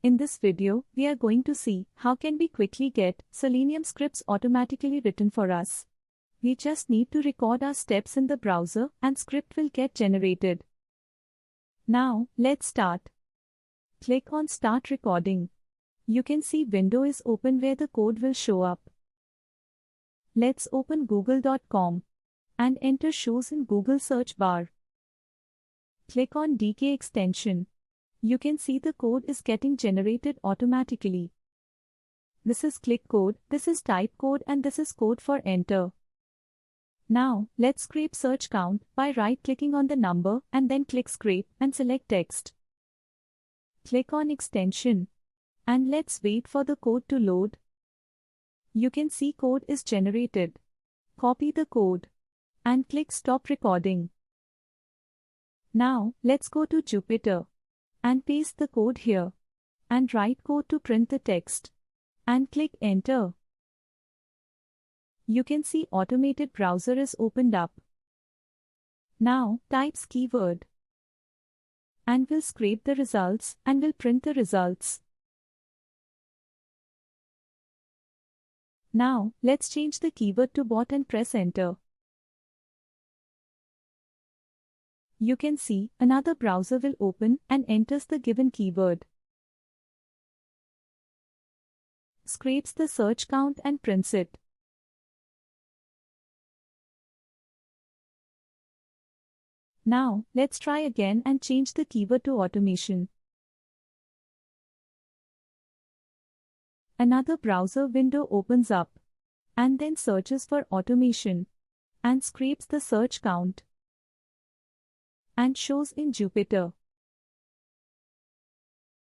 In this video, we are going to see how can we quickly get Selenium scripts automatically written for us. We just need to record our steps in the browser and script will get generated. Now, let's start. Click on Start Recording. You can see window is open where the code will show up. Let's open google.com and enter shows in Google search bar. Click on DK extension. You can see the code is getting generated automatically. This is click code, this is type code and this is code for enter. Now, let's scrape search count by right-clicking on the number and then click scrape and select text. Click on extension. And let's wait for the code to load. You can see code is generated. Copy the code. And click stop recording. Now, let's go to Jupyter. And paste the code here. And write code to print the text. And click enter. You can see automated browser is opened up. Now, types keyword. And we'll scrape the results and we'll print the results. Now, let's change the keyword to bot and press enter. You can see another browser will open and enters the given keyword. Scrapes the search count and prints it. Now, let's try again and change the keyword to automation. Another browser window opens up and then searches for automation and scrapes the search count and shows in Jupyter.